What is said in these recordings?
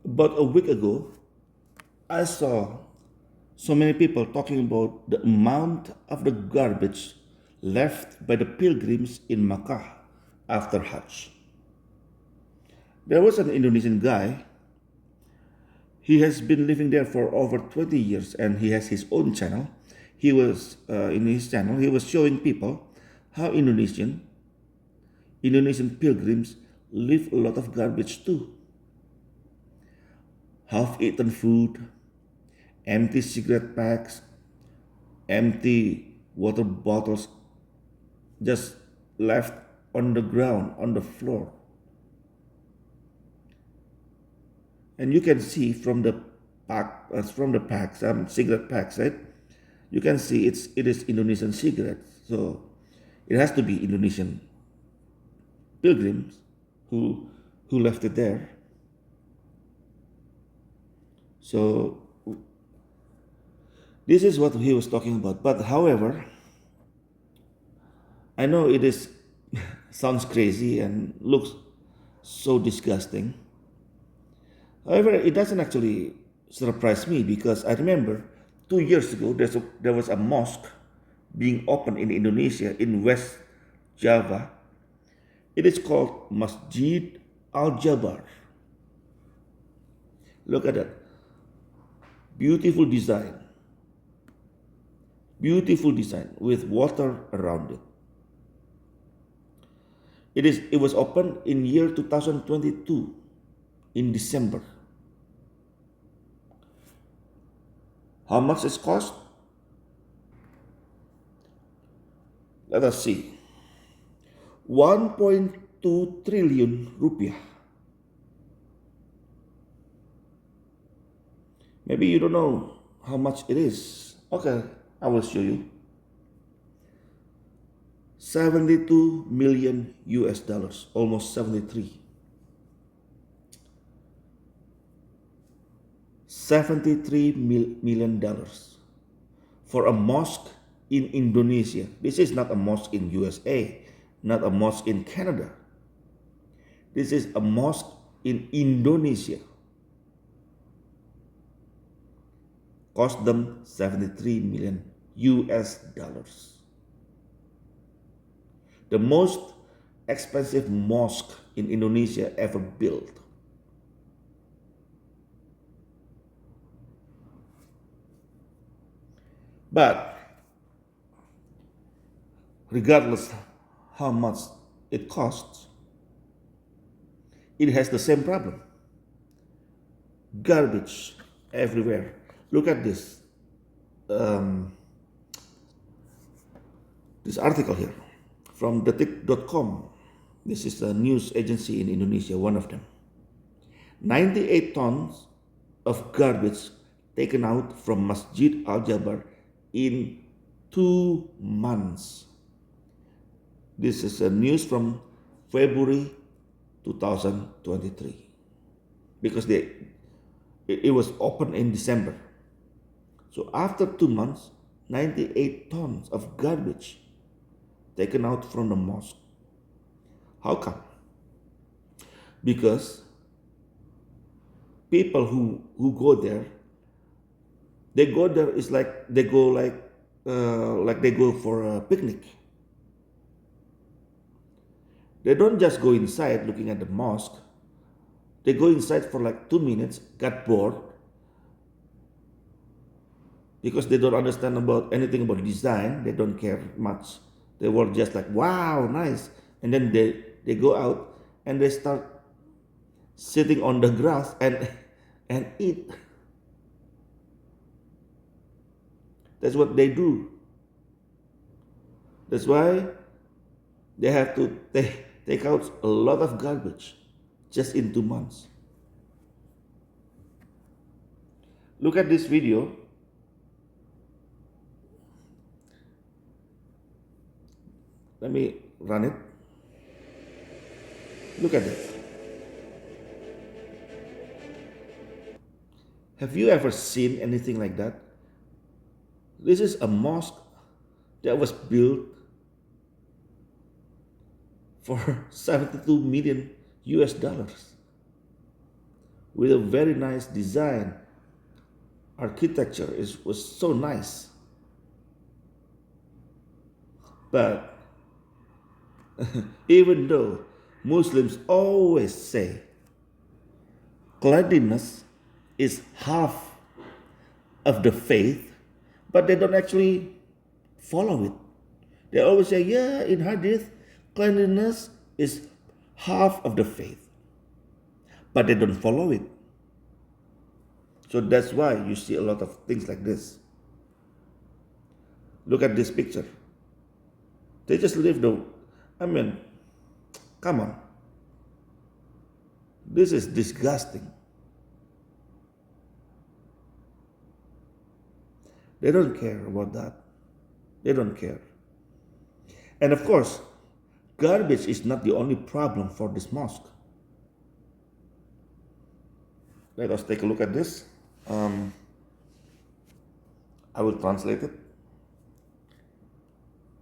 About a week ago, I saw so many people talking about the amount of the garbage left by the pilgrims in Makkah after Hajj. There was an Indonesian guy. He has been living there for over 20 years and he has his own channel. In his channel, he was showing people how Indonesian pilgrims leave a lot of garbage too. Half eaten food, empty cigarette packs, empty water bottles just left on the ground, on the floor. And you can see from the packs, cigarette packs, right? You can see it is Indonesian cigarettes. So it has to be Indonesian pilgrims who left it there. So this is what he was talking about. But however, I know it is sounds crazy and looks so disgusting. However, it doesn't actually surprise me because I remember 2 years ago there was a mosque being opened in Indonesia in West Java. It is called Masjid Al Jabar. Look at that. Beautiful design. Beautiful design with water around it. It was opened in year 2022 in December. How much it cost? Let us see. 1.2 trillion rupiah. Maybe you don't know how much it is. Okay, I will show you. 72 million US dollars, almost 73. 73 million dollars for a mosque in Indonesia. This is not a mosque in USA, not a mosque in Canada. This is a mosque in Indonesia. Cost them 73 million US dollars. The most expensive mosque in Indonesia ever built. But regardless how much it costs, it has the same problem. Garbage everywhere. Look at um, this article here from detik.com. This is a news agency in Indonesia, one of them. 98 tons of garbage taken out from Masjid Al Jabar in 2 months. This is a news from February 2023 because it was opened in December. So after 2 months, 98 tons of garbage taken out from the mosque. How come? Because people who go there, they go there is like they go like they go for a picnic. They don't just go inside looking at the mosque. They go inside for like 2 minutes, got bored because they don't understand about anything about design. They don't care much. They were just like, wow, nice. And then they go out and they start sitting on the grass and eat. That's what they do. That's why they have to take out a lot of garbage just in 2 months. Look at this video. Let me run it. Look at it. Have you ever seen anything like that? This is a mosque that was built for 72 million US dollars. with a very nice design. Architecture was so nice. But even though Muslims always say cleanliness is half of the faith, but they don't actually follow it. They always say, yeah, in Hadith, cleanliness is half of the faith, but they don't follow it. So that's why you see a lot of things like this. Look at this picture. They just leave the, I mean, come on. This is disgusting. They don't care about that. They don't care. And of course, garbage is not the only problem for this mosque. Let us take a look at this. I will translate it.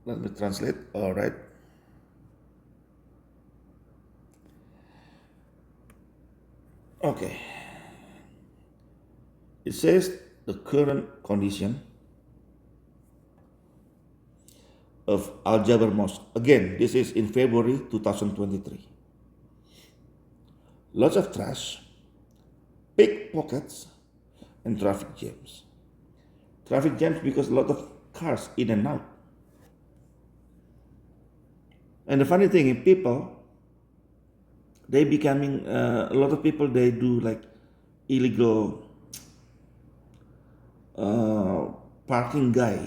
Let me translate. All right. Okay. It says the current condition of Al Jaber Mosque. Again, this is in February 2023. Lots of trash, pickpockets, and traffic jams. Traffic jams because a lot of cars in and out. And the funny thing is, people, they becoming a lot of people. They do like illegal parking guy.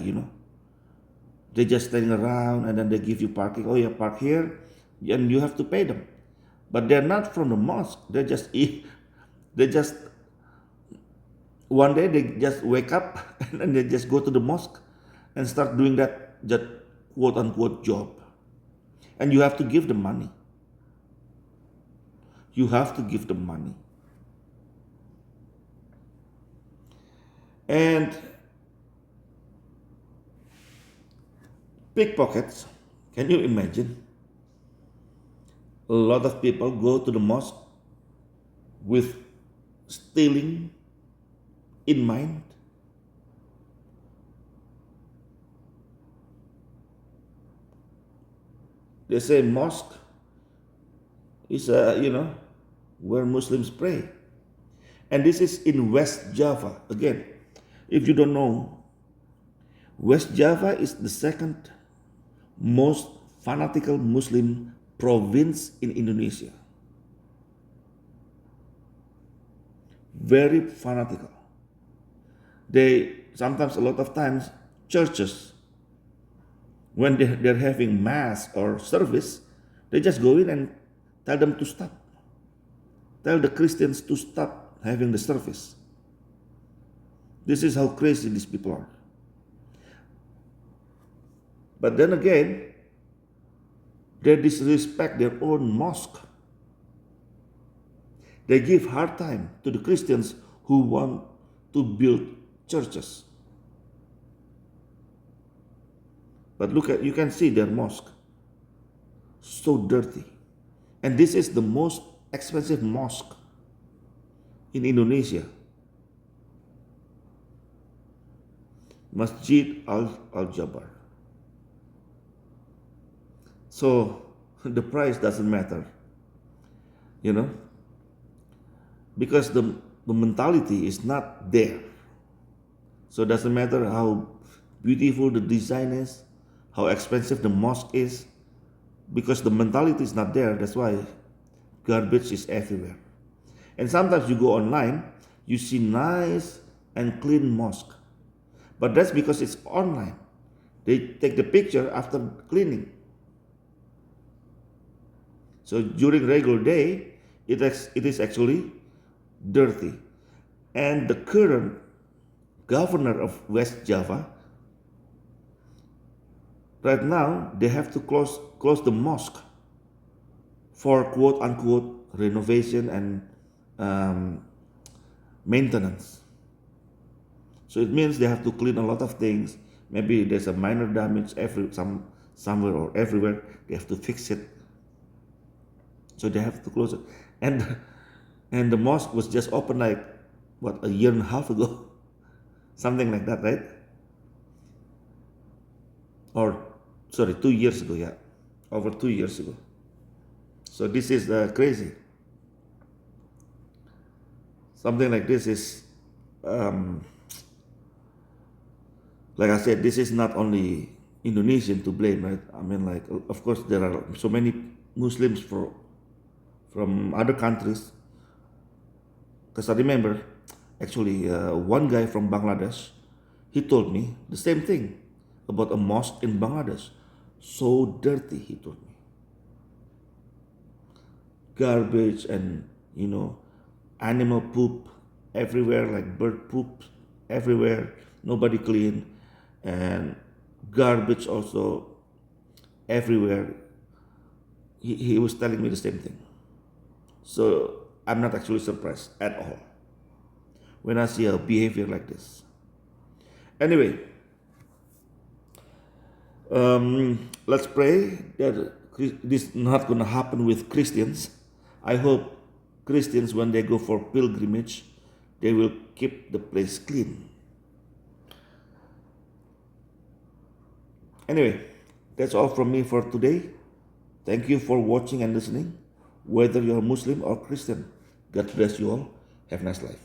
They just standing around and then they give you parking. Oh, yeah, park here, and you have to pay them. But they're not from the mosque. They just one day they just wake up and then they just go to the mosque and start doing that quote unquote job. And you have to give them money. You have to give them money. And pickpockets, can you imagine? A lot of people go to the mosque with stealing in mind. They say mosque is where Muslims pray. And this is in West Java. Again, if you don't know, West Java is the second most fanatical Muslim province in Indonesia. Very fanatical. They sometimes, a lot of times, churches, when they're having mass or service, they just go in and tell them to stop. Tell the Christians to stop having the service. This is how crazy these people are. But then again, they disrespect their own mosque. They give hard time to the Christians who want to build churches. But you can see their mosque. So dirty. And this is the most expensive mosque in Indonesia. Masjid Al-Jabar. So the price doesn't matter, because the mentality is not there. So it doesn't matter how beautiful the design is, how expensive the mosque is, because the mentality is not there. That's why garbage is everywhere. And sometimes you go online, you see nice and clean mosque, but that's because it's online. They take the picture after cleaning. So during regular day, it is actually dirty. And the current governor of West Java, right now, they have to close the mosque for quote unquote renovation and maintenance. So it means they have to clean a lot of things. Maybe there's a minor damage somewhere or everywhere. They have to fix it. So they have to close it. And And the mosque was just opened like, what, a year and a half ago? Something like that, right? Or, sorry, 2 years ago, yeah. Over 2 years ago. So this is crazy. Something like this is, um, like I said, this is not only Indonesian to blame, right? I mean, like, of course, there are so many Muslims from other countries. Because I remember, actually, one guy from Bangladesh, he told me the same thing about a mosque in Bangladesh. So dirty, he told me. Garbage and, animal poop everywhere, like bird poop everywhere, nobody clean, and garbage also everywhere. He was telling me the same thing. So I'm not actually surprised at all when I see a behavior like this. Anyway, let's pray that this is not going to happen with Christians. I hope Christians, when they go for pilgrimage, they will keep the place clean. Anyway, that's all from me for today. Thank you for watching and listening. Whether you're Muslim or Christian, God bless you all. Have a nice life.